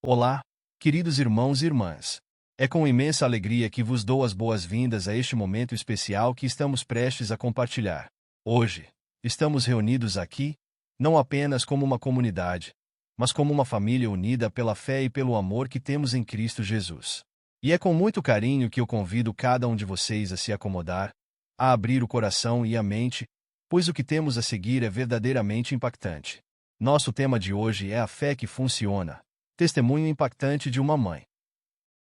Olá, queridos irmãos e irmãs. É com imensa alegria que vos dou as boas-vindas a este momento especial que estamos prestes a compartilhar. Hoje, estamos reunidos aqui, não apenas como uma comunidade, mas como uma família unida pela fé e pelo amor que temos em Cristo Jesus. E é com muito carinho que eu convido cada um de vocês a se acomodar, a abrir o coração e a mente, pois o que temos a seguir é verdadeiramente impactante. Nosso tema de hoje é a fé que funciona. Testemunho impactante de uma mãe.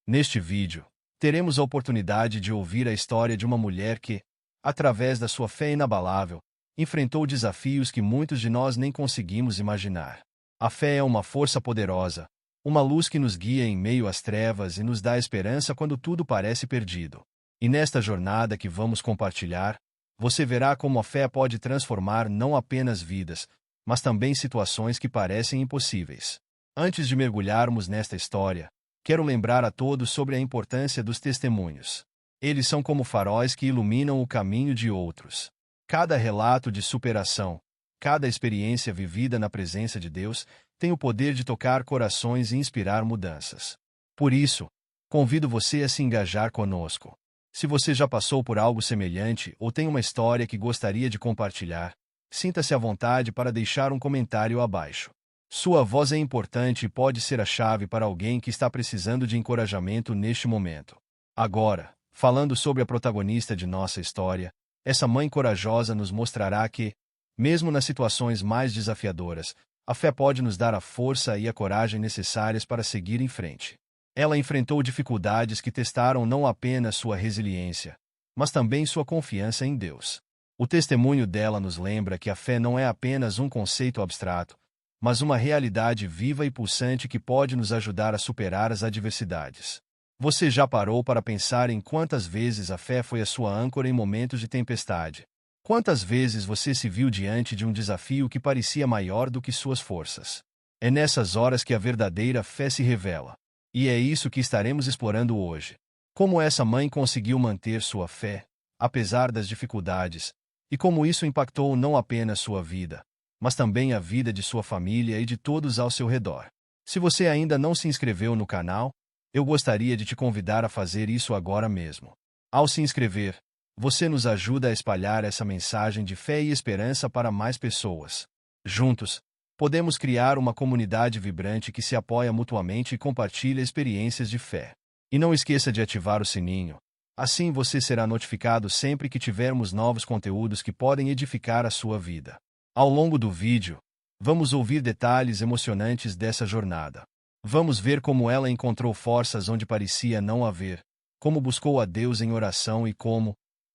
Neste vídeo, teremos a oportunidade de ouvir a história de uma mulher que, através da sua fé inabalável, enfrentou desafios que muitos de nós nem conseguimos imaginar. A fé é uma força poderosa, uma luz que nos guia em meio às trevas e nos dá esperança quando tudo parece perdido. E nesta jornada que vamos compartilhar, você verá como a fé pode transformar não apenas vidas, mas também situações que parecem impossíveis. Antes de mergulharmos nesta história, quero lembrar a todos sobre a importância dos testemunhos. Eles são como faróis que iluminam o caminho de outros. Cada relato de superação, cada experiência vivida na presença de Deus, tem o poder de tocar corações e inspirar mudanças. Por isso, convido você a se engajar conosco. Se você já passou por algo semelhante ou tem uma história que gostaria de compartilhar, sinta-se à vontade para deixar um comentário abaixo. Sua voz é importante e pode ser a chave para alguém que está precisando de encorajamento neste momento. Agora, falando sobre a protagonista de nossa história, essa mãe corajosa nos mostrará que, mesmo nas situações mais desafiadoras, a fé pode nos dar a força e a coragem necessárias para seguir em frente. Ela enfrentou dificuldades que testaram não apenas sua resiliência, mas também sua confiança em Deus. O testemunho dela nos lembra que a fé não é apenas um conceito abstrato, mas uma realidade viva e pulsante que pode nos ajudar a superar as adversidades. Você já parou para pensar em quantas vezes a fé foi a sua âncora em momentos de tempestade? Quantas vezes você se viu diante de um desafio que parecia maior do que suas forças? É nessas horas que a verdadeira fé se revela. E é isso que estaremos explorando hoje. Como essa mãe conseguiu manter sua fé, apesar das dificuldades, e como isso impactou não apenas sua vida, mas também a vida de sua família e de todos ao seu redor. Se você ainda não se inscreveu no canal, eu gostaria de te convidar a fazer isso agora mesmo. Ao se inscrever, você nos ajuda a espalhar essa mensagem de fé e esperança para mais pessoas. Juntos, podemos criar uma comunidade vibrante que se apoia mutuamente e compartilha experiências de fé. E não esqueça de ativar o sininho. Assim você será notificado sempre que tivermos novos conteúdos que podem edificar a sua vida. Ao longo do vídeo, vamos ouvir detalhes emocionantes dessa jornada. Vamos ver como ela encontrou forças onde parecia não haver, como buscou a Deus em oração e como,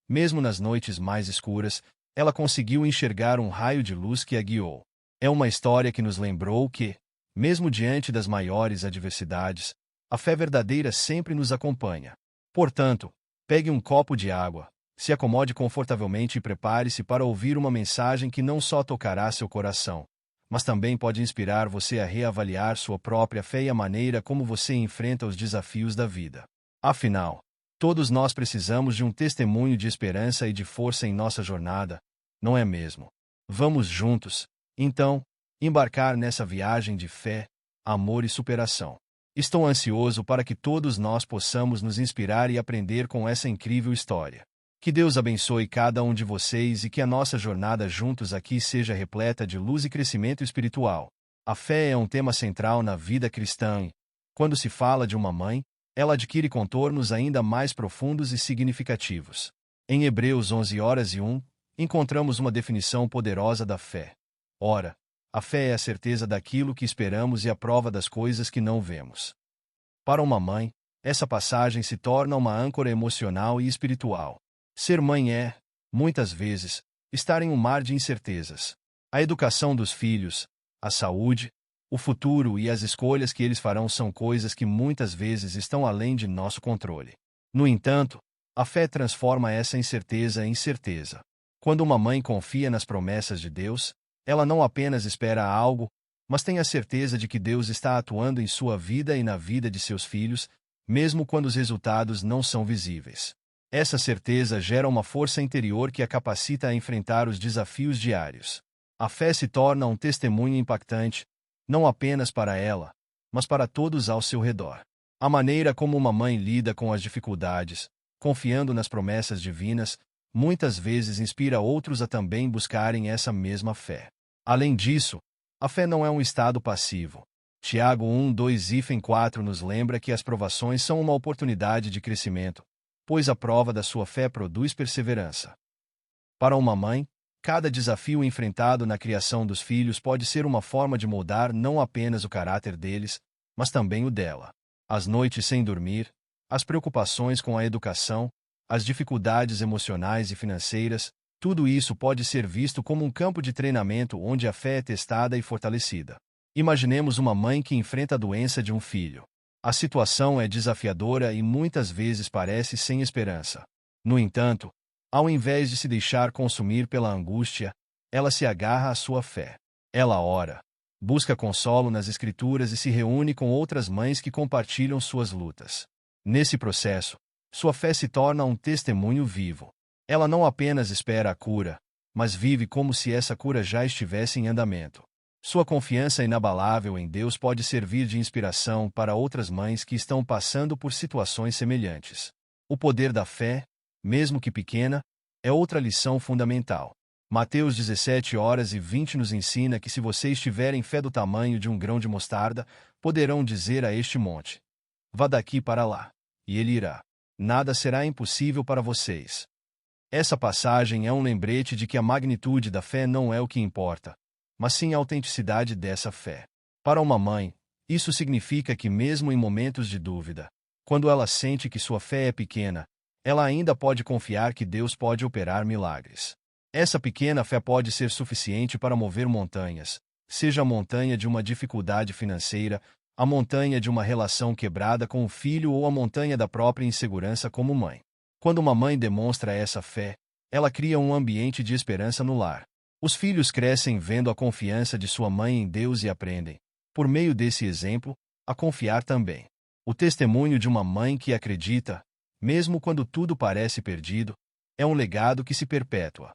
mesmo nas noites mais escuras, ela conseguiu enxergar um raio de luz que a guiou. É uma história que nos lembrou que, mesmo diante das maiores adversidades, a fé verdadeira sempre nos acompanha. Portanto, pegue um copo de água, se acomode confortavelmente e prepare-se para ouvir uma mensagem que não só tocará seu coração, mas também pode inspirar você a reavaliar sua própria fé e a maneira como você enfrenta os desafios da vida. Afinal, todos nós precisamos de um testemunho de esperança e de força em nossa jornada, não é mesmo? Vamos juntos, então, embarcar nessa viagem de fé, amor e superação. Estou ansioso para que todos nós possamos nos inspirar e aprender com essa incrível história. Que Deus abençoe cada um de vocês e que a nossa jornada juntos aqui seja repleta de luz e crescimento espiritual. A fé é um tema central na vida cristã e, quando se fala de uma mãe, ela adquire contornos ainda mais profundos e significativos. Em Hebreus 11:1, encontramos uma definição poderosa da fé. Ora, a fé é a certeza daquilo que esperamos e a prova das coisas que não vemos. Para uma mãe, essa passagem se torna uma âncora emocional e espiritual. Ser mãe é, muitas vezes, estar em um mar de incertezas. A educação dos filhos, a saúde, o futuro e as escolhas que eles farão são coisas que muitas vezes estão além de nosso controle. No entanto, a fé transforma essa incerteza em certeza. Quando uma mãe confia nas promessas de Deus, ela não apenas espera algo, mas tem a certeza de que Deus está atuando em sua vida e na vida de seus filhos, mesmo quando os resultados não são visíveis. Essa certeza gera uma força interior que a capacita a enfrentar os desafios diários. A fé se torna um testemunho impactante, não apenas para ela, mas para todos ao seu redor. A maneira como uma mãe lida com as dificuldades, confiando nas promessas divinas, muitas vezes inspira outros a também buscarem essa mesma fé. Além disso, a fé não é um estado passivo. Tiago 1:2-4 nos lembra que as provações são uma oportunidade de crescimento, pois a prova da sua fé produz perseverança. Para uma mãe, cada desafio enfrentado na criação dos filhos pode ser uma forma de moldar não apenas o caráter deles, mas também o dela. As noites sem dormir, as preocupações com a educação, as dificuldades emocionais e financeiras, tudo isso pode ser visto como um campo de treinamento onde a fé é testada e fortalecida. Imaginemos uma mãe que enfrenta a doença de um filho. A situação é desafiadora e muitas vezes parece sem esperança. No entanto, ao invés de se deixar consumir pela angústia, ela se agarra à sua fé. Ela ora, busca consolo nas Escrituras e se reúne com outras mães que compartilham suas lutas. Nesse processo, sua fé se torna um testemunho vivo. Ela não apenas espera a cura, mas vive como se essa cura já estivesse em andamento. Sua confiança inabalável em Deus pode servir de inspiração para outras mães que estão passando por situações semelhantes. O poder da fé, mesmo que pequena, é outra lição fundamental. Mateus 17:20 nos ensina que se vocês tiverem fé do tamanho de um grão de mostarda, poderão dizer a este monte: vá daqui para lá, e ele irá. Nada será impossível para vocês. Essa passagem é um lembrete de que a magnitude da fé não é o que importa, mas sim a autenticidade dessa fé. Para uma mãe, isso significa que mesmo em momentos de dúvida, quando ela sente que sua fé é pequena, ela ainda pode confiar que Deus pode operar milagres. Essa pequena fé pode ser suficiente para mover montanhas, seja a montanha de uma dificuldade financeira, a montanha de uma relação quebrada com o filho ou a montanha da própria insegurança como mãe. Quando uma mãe demonstra essa fé, ela cria um ambiente de esperança no lar. Os filhos crescem vendo a confiança de sua mãe em Deus e aprendem, por meio desse exemplo, a confiar também. O testemunho de uma mãe que acredita, mesmo quando tudo parece perdido, é um legado que se perpetua.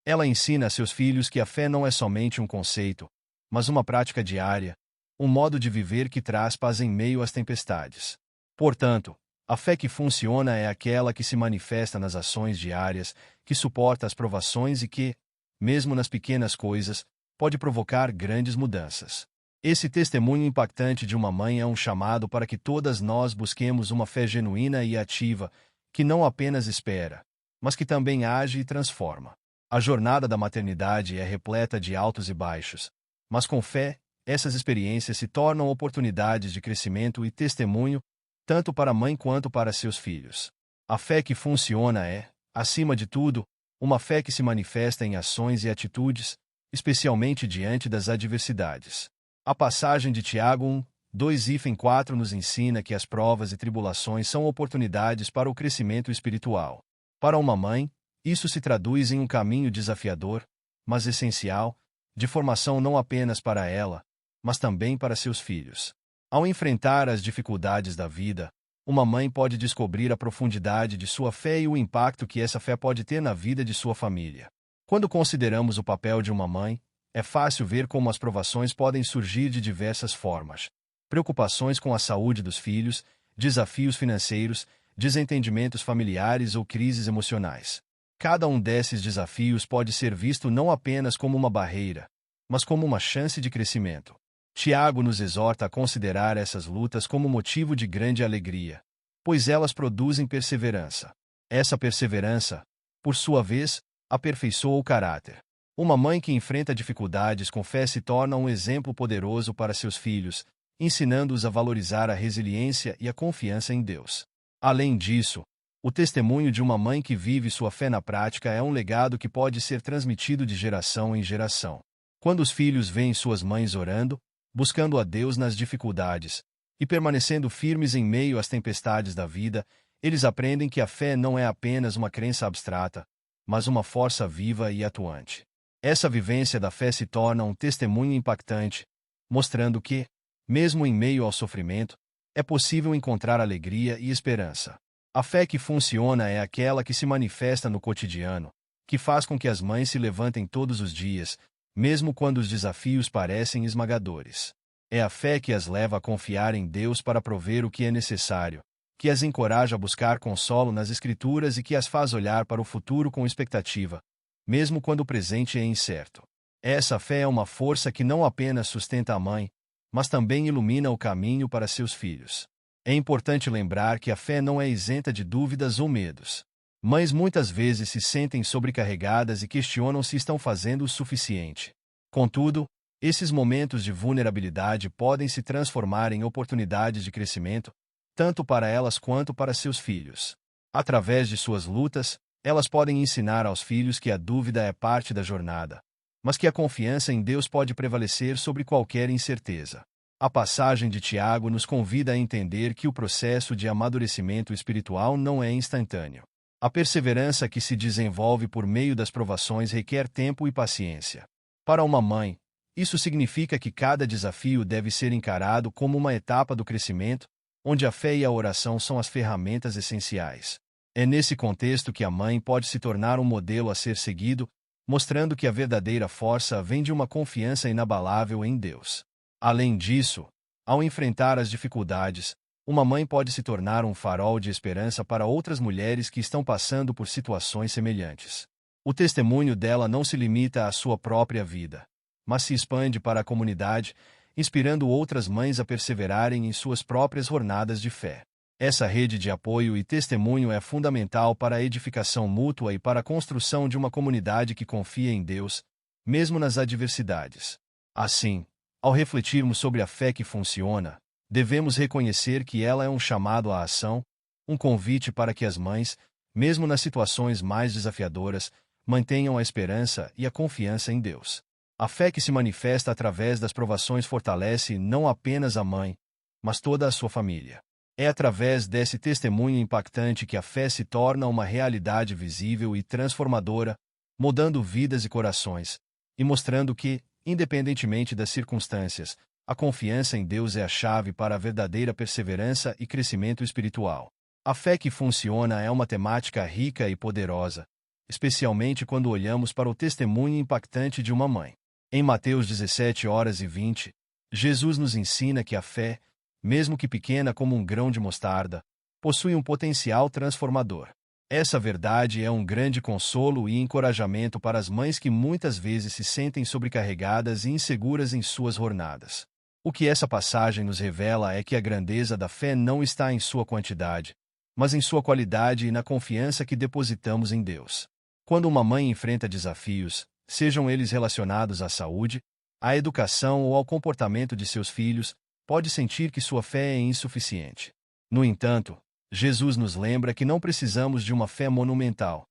Ela ensina a seus filhos que a fé não é somente um conceito, mas uma prática diária, um modo de viver que traz paz em meio às tempestades. Portanto, a fé que funciona é aquela que se manifesta nas ações diárias, que suporta as provações e que, mesmo nas pequenas coisas, pode provocar grandes mudanças. Esse testemunho impactante de uma mãe é um chamado para que todas nós busquemos uma fé genuína e ativa, que não apenas espera, mas que também age e transforma. A jornada da maternidade é repleta de altos e baixos, mas com fé, essas experiências se tornam oportunidades de crescimento e testemunho, tanto para a mãe quanto para seus filhos. A fé que funciona é, acima de tudo, uma fé que se manifesta em ações e atitudes, especialmente diante das adversidades. A passagem de Tiago 1:2-4 nos ensina que as provas e tribulações são oportunidades para o crescimento espiritual. Para uma mãe, isso se traduz em um caminho desafiador, mas essencial, de formação não apenas para ela, mas também para seus filhos. Ao enfrentar as dificuldades da vida, uma mãe pode descobrir a profundidade de sua fé e o impacto que essa fé pode ter na vida de sua família. Quando consideramos o papel de uma mãe, é fácil ver como as provações podem surgir de diversas formas. Preocupações com a saúde dos filhos, desafios financeiros, desentendimentos familiares ou crises emocionais. Cada um desses desafios pode ser visto não apenas como uma barreira, mas como uma chance de crescimento. Tiago nos exorta a considerar essas lutas como motivo de grande alegria, pois elas produzem perseverança. Essa perseverança, por sua vez, aperfeiçoa o caráter. Uma mãe que enfrenta dificuldades com fé se torna um exemplo poderoso para seus filhos, ensinando-os a valorizar a resiliência e a confiança em Deus. Além disso, o testemunho de uma mãe que vive sua fé na prática é um legado que pode ser transmitido de geração em geração. Quando os filhos veem suas mães orando, buscando a Deus nas dificuldades e permanecendo firmes em meio às tempestades da vida, eles aprendem que a fé não é apenas uma crença abstrata, mas uma força viva e atuante. Essa vivência da fé se torna um testemunho impactante, mostrando que, mesmo em meio ao sofrimento, é possível encontrar alegria e esperança. A fé que funciona é aquela que se manifesta no cotidiano, que faz com que as mães se levantem todos os dias, mesmo quando os desafios parecem esmagadores. É a fé que as leva a confiar em Deus para prover o que é necessário, que as encoraja a buscar consolo nas Escrituras e que as faz olhar para o futuro com expectativa, mesmo quando o presente é incerto. Essa fé é uma força que não apenas sustenta a mãe, mas também ilumina o caminho para seus filhos. É importante lembrar que a fé não é isenta de dúvidas ou medos. Mães muitas vezes se sentem sobrecarregadas e questionam se estão fazendo o suficiente. Contudo, esses momentos de vulnerabilidade podem se transformar em oportunidades de crescimento, tanto para elas quanto para seus filhos. Através de suas lutas, elas podem ensinar aos filhos que a dúvida é parte da jornada, mas que a confiança em Deus pode prevalecer sobre qualquer incerteza. A passagem de Tiago nos convida a entender que o processo de amadurecimento espiritual não é instantâneo. A perseverança que se desenvolve por meio das provações requer tempo e paciência. Para uma mãe, isso significa que cada desafio deve ser encarado como uma etapa do crescimento, onde a fé e a oração são as ferramentas essenciais. É nesse contexto que a mãe pode se tornar um modelo a ser seguido, mostrando que a verdadeira força vem de uma confiança inabalável em Deus. Além disso, ao enfrentar as dificuldades, uma mãe pode se tornar um farol de esperança para outras mulheres que estão passando por situações semelhantes. O testemunho dela não se limita à sua própria vida, mas se expande para a comunidade, inspirando outras mães a perseverarem em suas próprias jornadas de fé. Essa rede de apoio e testemunho é fundamental para a edificação mútua e para a construção de uma comunidade que confia em Deus, mesmo nas adversidades. Assim, ao refletirmos sobre a fé que funciona, devemos reconhecer que ela é um chamado à ação, um convite para que as mães, mesmo nas situações mais desafiadoras, mantenham a esperança e a confiança em Deus. A fé que se manifesta através das provações fortalece não apenas a mãe, mas toda a sua família. É através desse testemunho impactante que a fé se torna uma realidade visível e transformadora, mudando vidas e corações, e mostrando que, independentemente das circunstâncias, a confiança em Deus é a chave para a verdadeira perseverança e crescimento espiritual. A fé que funciona é uma temática rica e poderosa, especialmente quando olhamos para o testemunho impactante de uma mãe. Em Mateus 17:20, Jesus nos ensina que a fé, mesmo que pequena como um grão de mostarda, possui um potencial transformador. Essa verdade é um grande consolo e encorajamento para as mães que muitas vezes se sentem sobrecarregadas e inseguras em suas jornadas. O que essa passagem nos revela é que a grandeza da fé não está em sua quantidade, mas em sua qualidade e na confiança que depositamos em Deus. Quando uma mãe enfrenta desafios, sejam eles relacionados à saúde, à educação ou ao comportamento de seus filhos, pode sentir que sua fé é insuficiente. No entanto, Jesus nos lembra que não precisamos de uma fé monumental.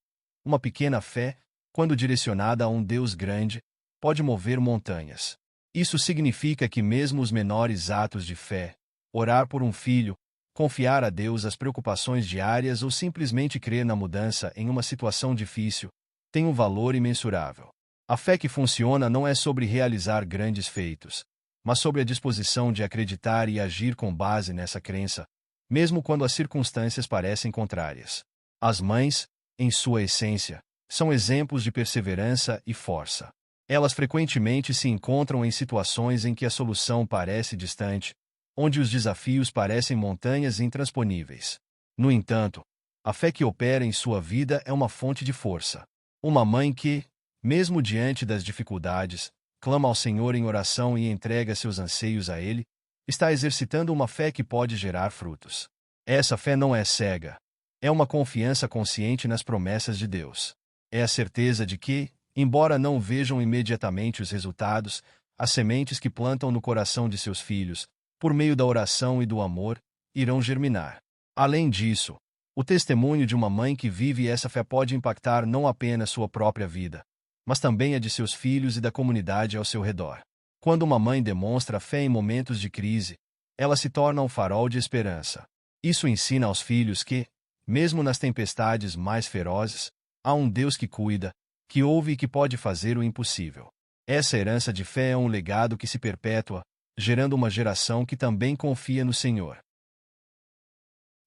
Uma pequena fé, quando direcionada a um Deus grande, pode mover montanhas. Isso significa que mesmo os menores atos de fé, orar por um filho, confiar a Deus as preocupações diárias ou simplesmente crer na mudança em uma situação difícil, têm um valor imensurável. A fé que funciona não é sobre realizar grandes feitos, mas sobre a disposição de acreditar e agir com base nessa crença, mesmo quando as circunstâncias parecem contrárias. As mães, em sua essência, são exemplos de perseverança e força. Elas frequentemente se encontram em situações em que a solução parece distante, onde os desafios parecem montanhas intransponíveis. No entanto, a fé que opera em sua vida é uma fonte de força. Uma mãe que, mesmo diante das dificuldades, clama ao Senhor em oração e entrega seus anseios a Ele, está exercitando uma fé que pode gerar frutos. Essa fé não é cega. É uma confiança consciente nas promessas de Deus. É a certeza de que, embora não vejam imediatamente os resultados, as sementes que plantam no coração de seus filhos, por meio da oração e do amor, irão germinar. Além disso, o testemunho de uma mãe que vive essa fé pode impactar não apenas sua própria vida, mas também a de seus filhos e da comunidade ao seu redor. Quando uma mãe demonstra fé em momentos de crise, ela se torna um farol de esperança. Isso ensina aos filhos que, mesmo nas tempestades mais ferozes, há um Deus que cuida, que ouve e que pode fazer o impossível. Essa herança de fé é um legado que se perpetua, gerando uma geração que também confia no Senhor.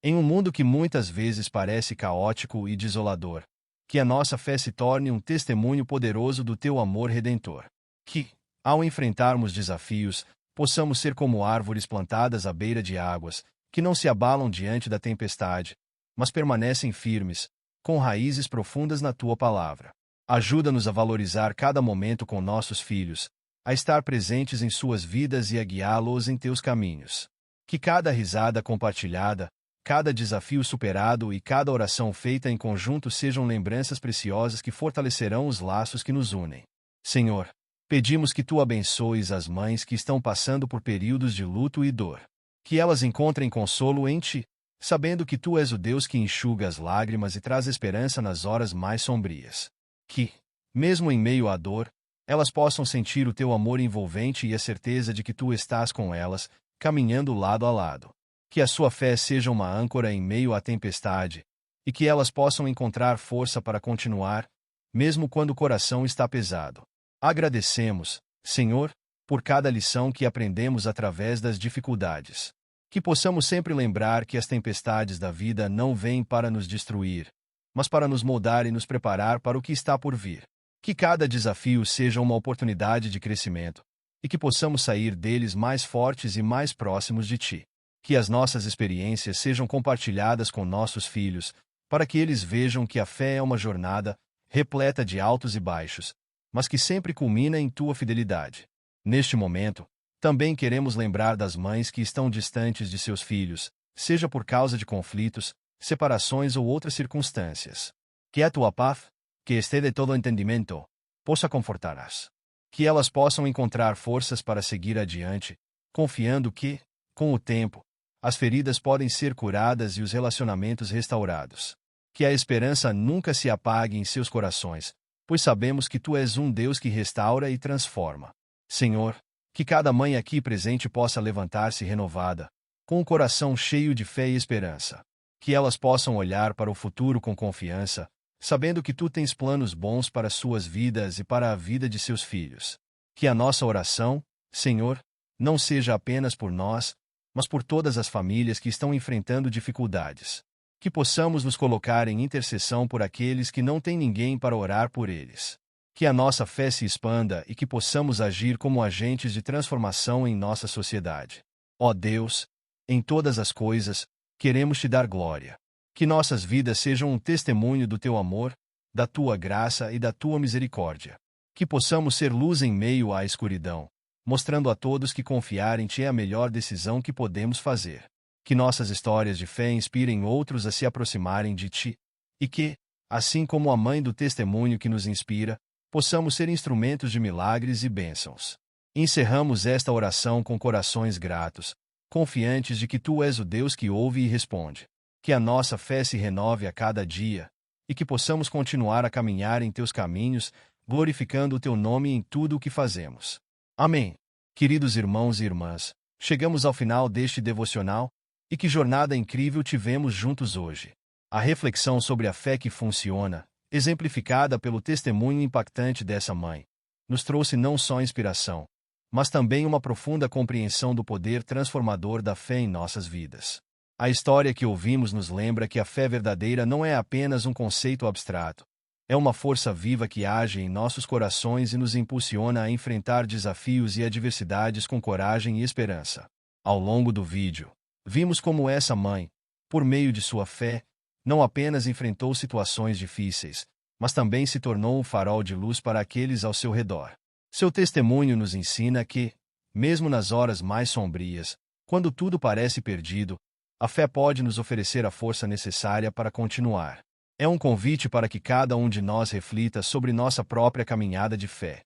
Em um mundo que muitas vezes parece caótico e desolador, que a nossa fé se torne um testemunho poderoso do teu amor redentor. Que, ao enfrentarmos desafios, possamos ser como árvores plantadas à beira de águas, que não se abalam diante da tempestade, mas permanecem firmes, com raízes profundas na tua palavra. Ajuda-nos a valorizar cada momento com nossos filhos, a estar presentes em suas vidas e a guiá-los em teus caminhos. Que cada risada compartilhada, cada desafio superado e cada oração feita em conjunto sejam lembranças preciosas que fortalecerão os laços que nos unem. Senhor, pedimos que tu abençoes as mães que estão passando por períodos de luto e dor. Que elas encontrem consolo em ti, sabendo que tu és o Deus que enxuga as lágrimas e traz esperança nas horas mais sombrias. Que, mesmo em meio à dor, elas possam sentir o teu amor envolvente e a certeza de que tu estás com elas, caminhando lado a lado. Que a sua fé seja uma âncora em meio à tempestade, e que elas possam encontrar força para continuar, mesmo quando o coração está pesado. Agradecemos, Senhor, por cada lição que aprendemos através das dificuldades. Que possamos sempre lembrar que as tempestades da vida não vêm para nos destruir, mas para nos moldar e nos preparar para o que está por vir. Que cada desafio seja uma oportunidade de crescimento, e que possamos sair deles mais fortes e mais próximos de ti. Que as nossas experiências sejam compartilhadas com nossos filhos, para que eles vejam que a fé é uma jornada, repleta de altos e baixos, mas que sempre culmina em tua fidelidade. Neste momento, também queremos lembrar das mães que estão distantes de seus filhos, seja por causa de conflitos, separações ou outras circunstâncias. Que a tua paz, que excede todo entendimento, possa confortá-las. Que elas possam encontrar forças para seguir adiante, confiando que, com o tempo, as feridas podem ser curadas e os relacionamentos restaurados. Que a esperança nunca se apague em seus corações, pois sabemos que tu és um Deus que restaura e transforma. Senhor, que cada mãe aqui presente possa levantar-se renovada, com o coração cheio de fé e esperança. Que elas possam olhar para o futuro com confiança, sabendo que tu tens planos bons para suas vidas e para a vida de seus filhos. Que a nossa oração, Senhor, não seja apenas por nós, mas por todas as famílias que estão enfrentando dificuldades. Que possamos nos colocar em intercessão por aqueles que não têm ninguém para orar por eles. Que a nossa fé se expanda e que possamos agir como agentes de transformação em nossa sociedade. Ó Deus, em todas as coisas, queremos te dar glória. Que nossas vidas sejam um testemunho do teu amor, da tua graça e da tua misericórdia. Que possamos ser luz em meio à escuridão, mostrando a todos que confiar em ti é a melhor decisão que podemos fazer. Que nossas histórias de fé inspirem outros a se aproximarem de ti, e que, assim como a mãe do testemunho que nos inspira, possamos ser instrumentos de milagres e bênçãos. Encerramos esta oração com corações gratos, confiantes de que tu és o Deus que ouve e responde. Que a nossa fé se renove a cada dia, e que possamos continuar a caminhar em teus caminhos, glorificando o teu nome em tudo o que fazemos. Amém. Queridos irmãos e irmãs, chegamos ao final deste devocional, e que jornada incrível tivemos juntos hoje. A reflexão sobre a fé que funciona, exemplificada pelo testemunho impactante dessa mãe, nos trouxe não só inspiração, mas também uma profunda compreensão do poder transformador da fé em nossas vidas. A história que ouvimos nos lembra que a fé verdadeira não é apenas um conceito abstrato, é uma força viva que age em nossos corações e nos impulsiona a enfrentar desafios e adversidades com coragem e esperança. Ao longo do vídeo, vimos como essa mãe, por meio de sua fé, não apenas enfrentou situações difíceis, mas também se tornou um farol de luz para aqueles ao seu redor. Seu testemunho nos ensina que, mesmo nas horas mais sombrias, quando tudo parece perdido, a fé pode nos oferecer a força necessária para continuar. É um convite para que cada um de nós reflita sobre nossa própria caminhada de fé.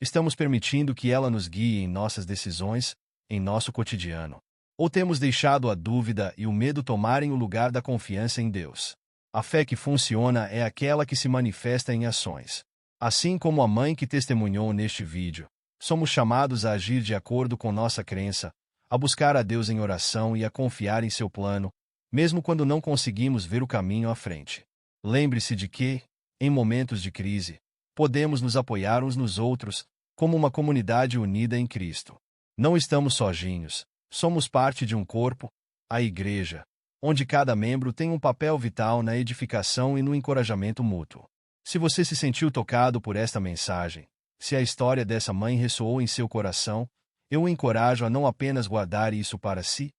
Estamos permitindo que ela nos guie em nossas decisões, em nosso cotidiano? Ou temos deixado a dúvida e o medo tomarem o lugar da confiança em Deus? A fé que funciona é aquela que se manifesta em ações. Assim como a mãe que testemunhou neste vídeo, somos chamados a agir de acordo com nossa crença, a buscar a Deus em oração e a confiar em seu plano, mesmo quando não conseguimos ver o caminho à frente. Lembre-se de que, em momentos de crise, podemos nos apoiar uns nos outros, como uma comunidade unida em Cristo. Não estamos sozinhos, somos parte de um corpo, a Igreja, onde cada membro tem um papel vital na edificação e no encorajamento mútuo. Se você se sentiu tocado por esta mensagem, se a história dessa mãe ressoou em seu coração, Eu o encorajo a não apenas guardar isso para si,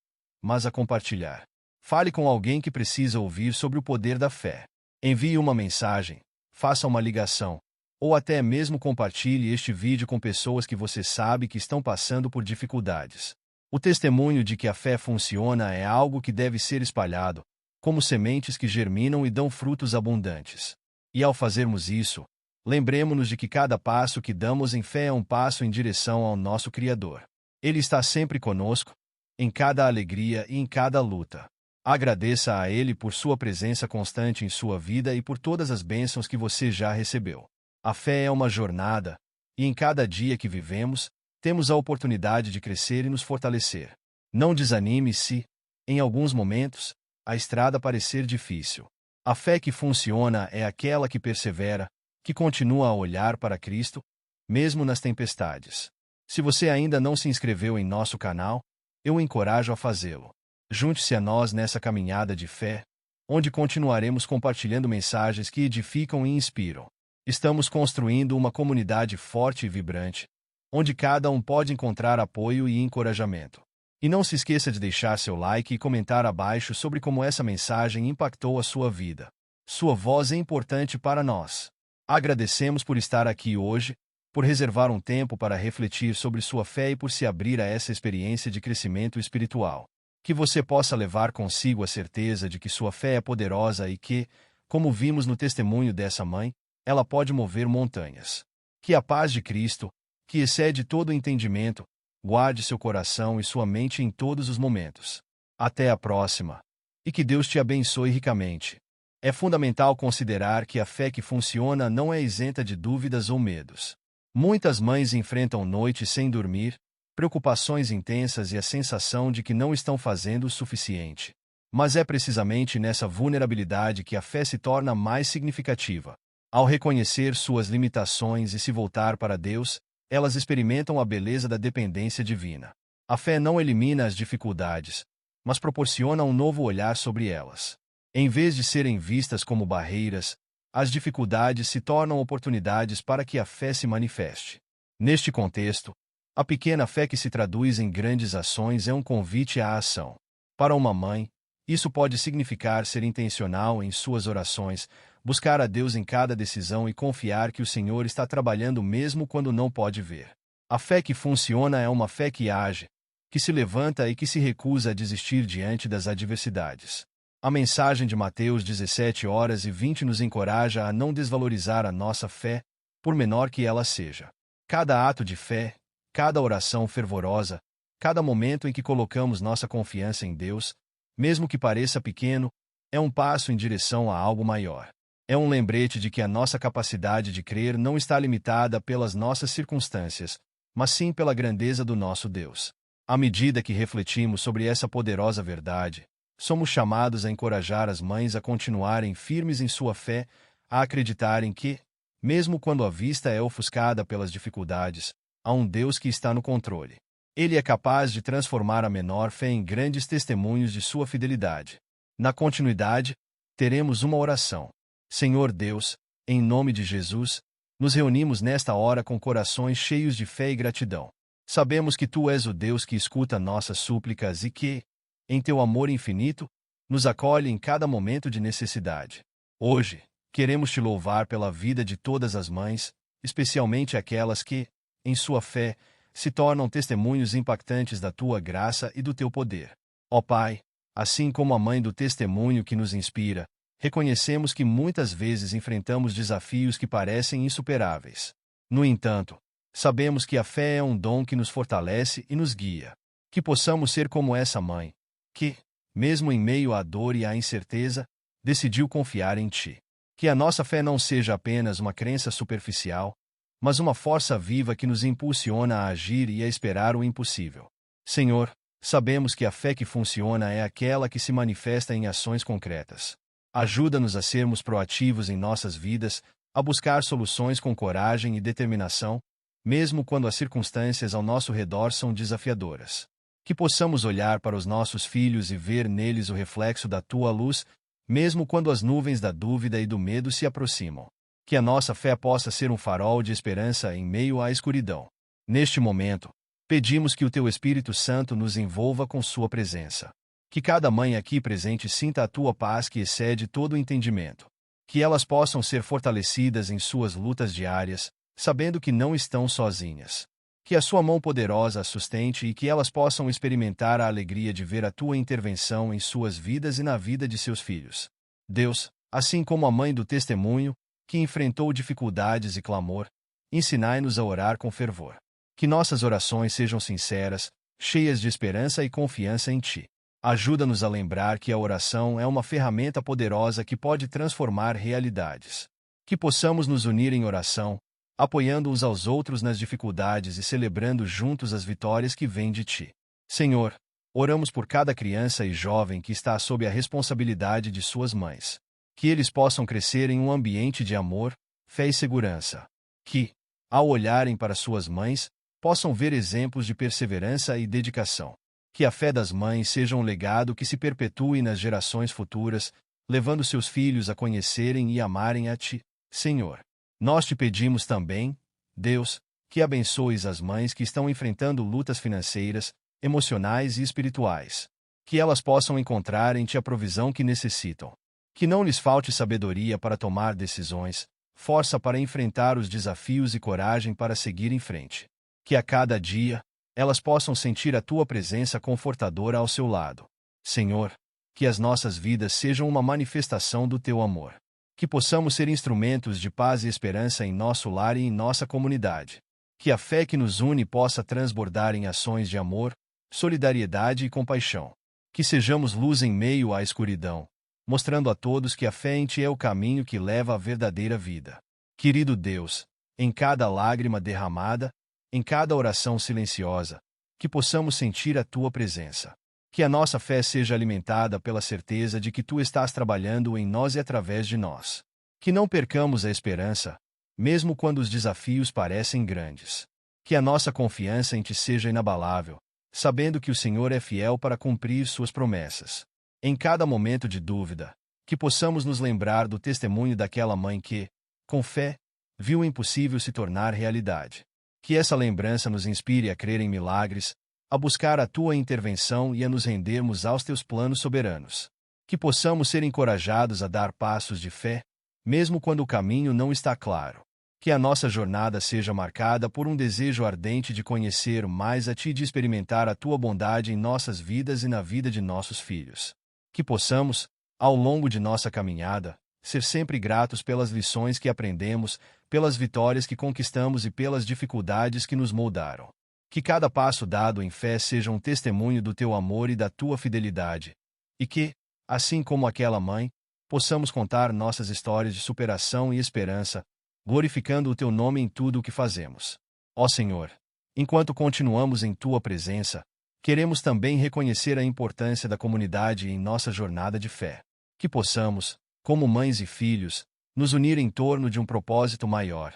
mas a compartilhar. Fale com alguém que precisa ouvir sobre o poder da fé. Envie uma mensagem, faça uma ligação, ou até mesmo compartilhe este vídeo com pessoas que você sabe que estão passando por dificuldades. O testemunho de que a fé funciona é algo que deve ser espalhado, como sementes que germinam e dão frutos abundantes. E ao fazermos isso, lembremos-nos de que cada passo que damos em fé é um passo em direção ao nosso Criador. Ele está sempre conosco, em cada alegria e em cada luta. Agradeça a Ele por sua presença constante em sua vida e por todas as bênçãos que você já recebeu. A fé é uma jornada, e em cada dia que vivemos, temos a oportunidade de crescer e nos fortalecer. Não desanime se, em alguns momentos, a estrada parecer difícil. A fé que funciona é aquela que persevera, que continua a olhar para Cristo, mesmo nas tempestades. Se você ainda não se inscreveu em nosso canal, eu o encorajo a fazê-lo. Junte-se a nós nessa caminhada de fé, onde continuaremos compartilhando mensagens que edificam e inspiram. Estamos construindo uma comunidade forte e vibrante, onde cada um pode encontrar apoio e encorajamento. E não se esqueça de deixar seu like e comentar abaixo sobre como essa mensagem impactou a sua vida. Sua voz é importante para nós. Agradecemos por estar aqui hoje, por reservar um tempo para refletir sobre sua fé e por se abrir a essa experiência de crescimento espiritual. Que você possa levar consigo a certeza de que sua fé é poderosa e que, como vimos no testemunho dessa mãe, ela pode mover montanhas. Que a paz de Cristo, que excede todo o entendimento, guarde seu coração e sua mente em todos os momentos. Até a próxima. E que Deus te abençoe ricamente. É fundamental considerar que a fé que funciona não é isenta de dúvidas ou medos. Muitas mães enfrentam noites sem dormir, preocupações intensas e a sensação de que não estão fazendo o suficiente. Mas é precisamente nessa vulnerabilidade que a fé se torna mais significativa. Ao reconhecer suas limitações e se voltar para Deus, elas experimentam a beleza da dependência divina. A fé não elimina as dificuldades, mas proporciona um novo olhar sobre elas. Em vez de serem vistas como barreiras, as dificuldades se tornam oportunidades para que a fé se manifeste. Neste contexto, a pequena fé que se traduz em grandes ações é um convite à ação. Para uma mãe, isso pode significar ser intencional em suas orações, buscar a Deus em cada decisão e confiar que o Senhor está trabalhando mesmo quando não pode ver. A fé que funciona é uma fé que age, que se levanta e que se recusa a desistir diante das adversidades. A mensagem de Mateus 17:20 nos encoraja a não desvalorizar a nossa fé, por menor que ela seja. Cada ato de fé, cada oração fervorosa, cada momento em que colocamos nossa confiança em Deus, mesmo que pareça pequeno, é um passo em direção a algo maior. É um lembrete de que a nossa capacidade de crer não está limitada pelas nossas circunstâncias, mas sim pela grandeza do nosso Deus. À medida que refletimos sobre essa poderosa verdade, somos chamados a encorajar as mães a continuarem firmes em sua fé, a acreditarem que, mesmo quando a vista é ofuscada pelas dificuldades, há um Deus que está no controle. Ele é capaz de transformar a menor fé em grandes testemunhos de sua fidelidade. Na continuidade, teremos uma oração. Senhor Deus, em nome de Jesus, nos reunimos nesta hora com corações cheios de fé e gratidão. Sabemos que Tu és o Deus que escuta nossas súplicas e que, em Teu amor infinito, nos acolhe em cada momento de necessidade. Hoje, queremos Te louvar pela vida de todas as mães, especialmente aquelas que, em sua fé, se tornam testemunhos impactantes da Tua graça e do Teu poder. Ó Pai, assim como a mãe do testemunho que nos inspira, reconhecemos que muitas vezes enfrentamos desafios que parecem insuperáveis. No entanto, sabemos que a fé é um dom que nos fortalece e nos guia. Que possamos ser como essa mãe, que, mesmo em meio à dor e à incerteza, decidiu confiar em Ti. Que a nossa fé não seja apenas uma crença superficial, mas uma força viva que nos impulsiona a agir e a esperar o impossível. Senhor, sabemos que a fé que funciona é aquela que se manifesta em ações concretas. Ajuda-nos a sermos proativos em nossas vidas, a buscar soluções com coragem e determinação, mesmo quando as circunstâncias ao nosso redor são desafiadoras. Que possamos olhar para os nossos filhos e ver neles o reflexo da Tua luz, mesmo quando as nuvens da dúvida e do medo se aproximam. Que a nossa fé possa ser um farol de esperança em meio à escuridão. Neste momento, Pedimos que o Teu Espírito Santo nos envolva com Sua presença. Que cada mãe aqui presente sinta a Tua paz que excede todo o entendimento. Que elas possam ser fortalecidas em suas lutas diárias, sabendo que não estão sozinhas. Que a Sua mão poderosa as sustente e que elas possam experimentar a alegria de ver a Tua intervenção em suas vidas e na vida de seus filhos. Deus, assim como a mãe do testemunho, que enfrentou dificuldades e clamor, ensinai-nos a orar com fervor. Que nossas orações sejam sinceras, cheias de esperança e confiança em Ti. Ajuda-nos a lembrar que a oração é uma ferramenta poderosa que pode transformar realidades. Que possamos nos unir em oração, apoiando uns aos outros nas dificuldades e celebrando juntos as vitórias que vêm de Ti. Senhor, oramos por cada criança e jovem que está sob a responsabilidade de suas mães. Que eles possam crescer em um ambiente de amor, fé e segurança. Que, ao olharem para suas mães, possam ver exemplos de perseverança e dedicação. Que a fé das mães seja um legado que se perpetue nas gerações futuras, levando seus filhos a conhecerem e amarem a Ti, Senhor. Nós Te pedimos também, Deus, que abençoes as mães que estão enfrentando lutas financeiras, emocionais e espirituais. Que elas possam encontrar em Ti a provisão que necessitam. Que não lhes falte sabedoria para tomar decisões, força para enfrentar os desafios e coragem para seguir em frente. Que a cada dia, elas possam sentir a Tua presença confortadora ao seu lado. Senhor, que as nossas vidas sejam uma manifestação do Teu amor. Que possamos ser instrumentos de paz e esperança em nosso lar e em nossa comunidade. Que a fé que nos une possa transbordar em ações de amor, solidariedade e compaixão. Que sejamos luz em meio à escuridão, mostrando a todos que a fé em Ti é o caminho que leva à verdadeira vida. Querido Deus, em cada lágrima derramada, em cada oração silenciosa, que possamos sentir a Tua presença. Que a nossa fé seja alimentada pela certeza de que Tu estás trabalhando em nós e através de nós. Que não percamos a esperança, mesmo quando os desafios parecem grandes. Que a nossa confiança em Ti seja inabalável, sabendo que o Senhor é fiel para cumprir Suas promessas. Em cada momento de dúvida, que possamos nos lembrar do testemunho daquela mãe que, com fé, viu o impossível se tornar realidade. Que essa lembrança nos inspire a crer em milagres, a buscar a Tua intervenção e a nos rendermos aos Teus planos soberanos. Que possamos ser encorajados a dar passos de fé, mesmo quando o caminho não está claro. Que a nossa jornada seja marcada por um desejo ardente de conhecer mais a Ti e de experimentar a Tua bondade em nossas vidas e na vida de nossos filhos. Que possamos, ao longo de nossa caminhada, ser sempre gratos pelas lições que aprendemos, pelas vitórias que conquistamos e pelas dificuldades que nos moldaram. Que cada passo dado em fé seja um testemunho do Teu amor e da Tua fidelidade. E que, assim como aquela mãe, possamos contar nossas histórias de superação e esperança, glorificando o Teu nome em tudo o que fazemos. Ó Senhor, enquanto continuamos em Tua presença, queremos também reconhecer a importância da comunidade em nossa jornada de fé. Que possamos, como mães e filhos, nos unir em torno de um propósito maior,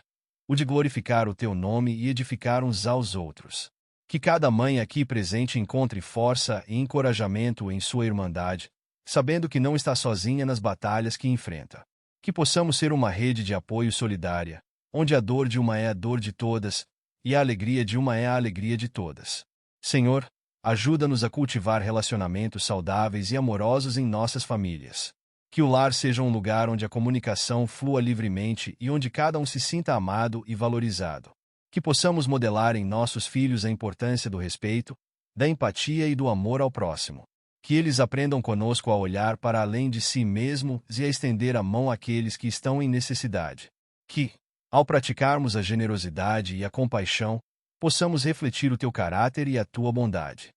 o de glorificar o Teu nome e edificar uns aos outros. Que cada mãe aqui presente encontre força e encorajamento em sua irmandade, sabendo que não está sozinha nas batalhas que enfrenta. Que possamos ser uma rede de apoio solidária, onde a dor de uma é a dor de todas, e a alegria de uma é a alegria de todas. Senhor, ajuda-nos a cultivar relacionamentos saudáveis e amorosos em nossas famílias. Que o lar seja um lugar onde a comunicação flua livremente e onde cada um se sinta amado e valorizado. Que possamos modelar em nossos filhos a importância do respeito, da empatia e do amor ao próximo. Que eles aprendam conosco a olhar para além de si mesmos e a estender a mão àqueles que estão em necessidade. Que, ao praticarmos a generosidade e a compaixão, possamos refletir o Teu caráter e a Tua bondade.